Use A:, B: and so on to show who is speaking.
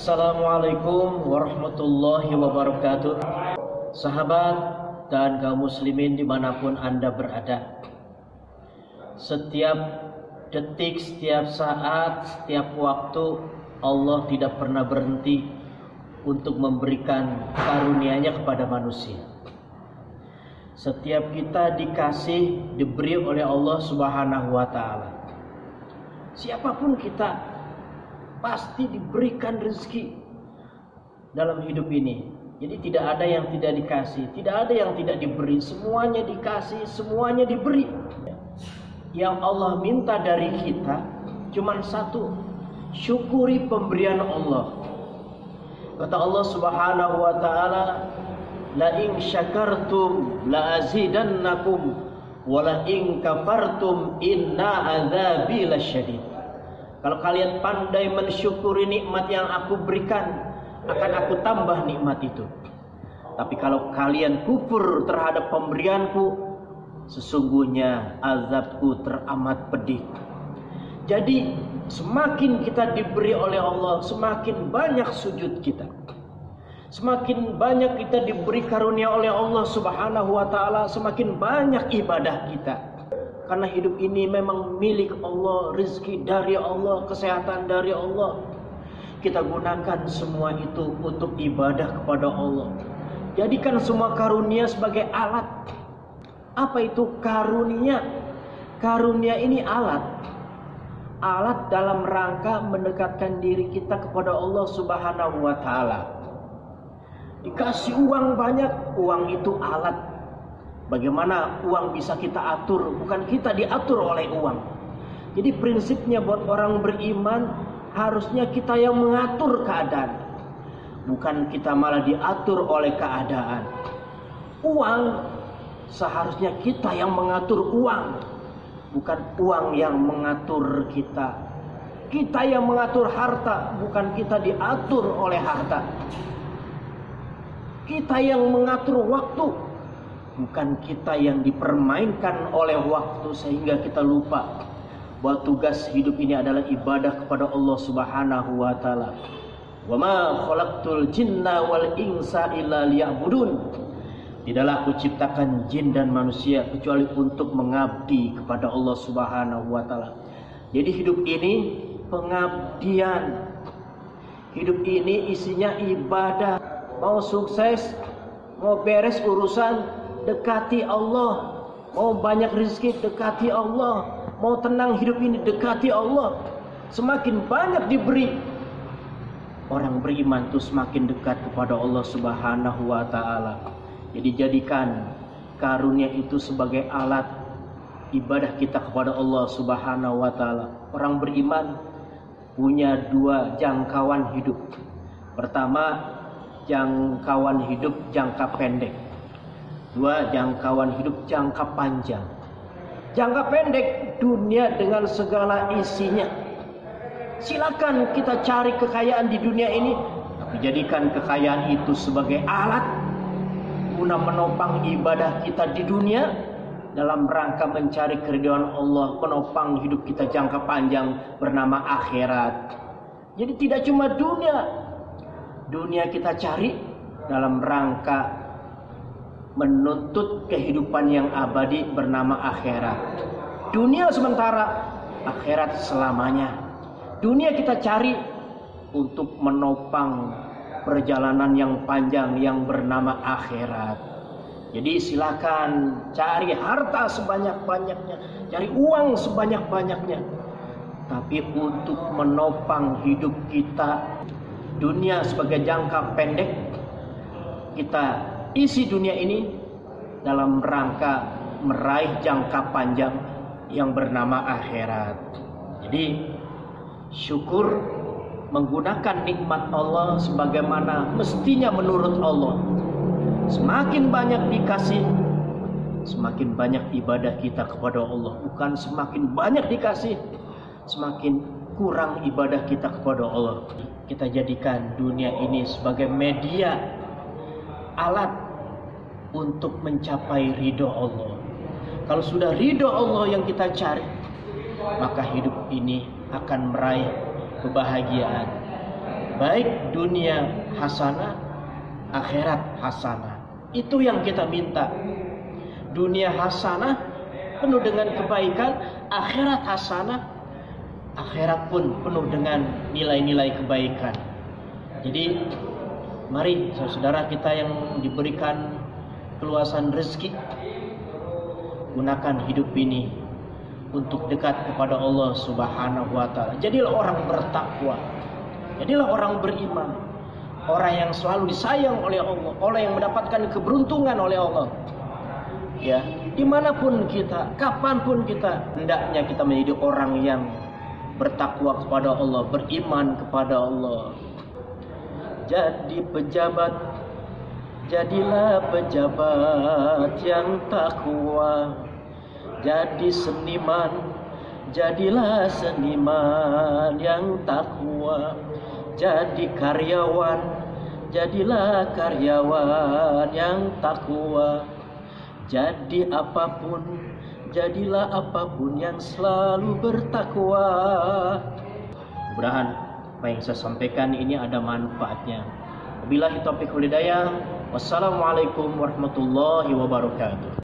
A: Assalamualaikum warahmatullahi wabarakatuh. Sahabat dan kaum muslimin dimanapun Anda berada, setiap detik, setiap saat, setiap waktu Allah tidak pernah berhenti untuk memberikan karunia-Nya kepada manusia. Setiap kita diberi oleh Allah Subhanahu wa Ta'ala. Siapapun kita pasti diberikan rezeki dalam hidup ini. Jadi tidak ada yang tidak dikasih, tidak ada yang tidak diberi. Semuanya dikasih, semuanya diberi. Yang Allah minta dari kita cuma satu, syukuri pemberian Allah. Kata Allah Subhanahu wa Ta'ala, la in syakartum la azidannakum wa la in kafartum inna adzabi lasyadid. Kalau kalian pandai mensyukuri nikmat yang aku berikan, akan aku tambah nikmat itu. Tapi kalau kalian kufur terhadap pemberianku, sesungguhnya azabku teramat pedih. Jadi semakin kita diberi oleh Allah, semakin banyak sujud kita. Semakin banyak kita diberi karunia oleh Allah Subhanahu wa Ta'ala, semakin banyak ibadah kita. Karena hidup ini memang milik Allah, rezeki dari Allah, kesehatan dari Allah. Kita gunakan semua itu untuk ibadah kepada Allah. Jadikan semua karunia sebagai alat. Apa itu karunia? Karunia ini alat. Alat dalam rangka mendekatkan diri kita kepada Allah Subhanahu wa Ta'ala. Dikasih uang banyak, uang itu alat. Bagaimana uang bisa kita atur, bukan kita diatur oleh uang. Jadi prinsipnya buat orang beriman, harusnya kita yang mengatur keadaan, bukan kita malah diatur oleh keadaan. Uang seharusnya kita yang mengatur uang, bukan uang yang mengatur kita. Kita yang mengatur harta, bukan kita diatur oleh harta. Kita yang mengatur waktu, bukan kita yang dipermainkan oleh waktu sehingga kita lupa bahwa tugas hidup ini adalah ibadah kepada Allah Subhanahu wa Ta'ala. Wa ma khalaqtul jinna wal insa illa liya'budun. Tidaklah aku ciptakan jin dan manusia kecuali untuk mengabdi kepada Allah Subhanahu wa Ta'ala. Jadi hidup ini pengabdian. Hidup ini isinya ibadah. Mau sukses, mau beres urusan, dekati Allah. Mau banyak rezeki, dekati Allah. Mau tenang hidup ini, dekati Allah. Semakin banyak diberi, orang beriman itu semakin dekat kepada Allah Subhanahu wa Ta'ala. Jadi jadikan karunia itu sebagai alat ibadah kita kepada Allah Subhanahu wa Ta'ala. Orang beriman punya dua jangkauan hidup. Pertama, jangkauan hidup jangka pendek. Dua, jangkauan hidup jangka panjang. Jangka pendek, dunia dengan segala isinya. Silakan kita cari kekayaan di dunia ini, tapi jadikan kekayaan itu sebagai alat guna menopang ibadah kita di dunia dalam rangka mencari keridhaan Allah, menopang hidup kita jangka panjang bernama akhirat. Jadi tidak cuma dunia kita cari dalam rangka menuntut kehidupan yang abadi bernama akhirat. Dunia sementara, akhirat selamanya. Dunia kita cari untuk menopang perjalanan yang panjang yang bernama akhirat. Jadi silakan cari harta sebanyak-banyaknya, cari uang sebanyak-banyaknya, tapi untuk menopang hidup kita. Dunia sebagai jangka pendek, kita isi dunia ini dalam rangka meraih jangka panjang yang bernama akhirat. Jadi syukur, menggunakan nikmat Allah sebagaimana mestinya menurut Allah. Semakin banyak dikasih, semakin banyak ibadah kita kepada Allah. Bukan semakin banyak dikasih, semakin kurang ibadah kita kepada Allah. Kita jadikan dunia ini sebagai media, alat untuk mencapai ridho Allah. Kalau sudah ridho Allah yang kita cari, maka hidup ini akan meraih kebahagiaan. baik dunia hasanah, akhirat hasanah. Itu yang kita minta. Dunia hasanah penuh dengan kebaikan, akhirat hasanah, akhirat pun penuh dengan nilai-nilai kebaikan. Jadi mari saudara kita yang diberikan keluasan rezeki, gunakan hidup ini untuk dekat kepada Allah Subhanahu wa taala. Jadilah orang bertakwa. Jadilah orang beriman. Orang yang selalu disayang oleh Allah, orang yang mendapatkan keberuntungan oleh Allah. Ya, dimanapun kita, kapanpun kita, hendaknya kita menjadi orang yang bertakwa kepada Allah, beriman kepada Allah. Jadi pejabat, jadilah pejabat yang takwa. Jadi seniman, jadilah seniman yang takwa. Jadi karyawan, jadilah karyawan yang takwa. Jadi apapun, jadilah apapun yang selalu bertakwa. Mudah-mudahan apa yang saya sampaikan ini ada manfaatnya. Wabillahi taufiq wal hidayah. Wassalamualaikum warahmatullahi wabarakatuh.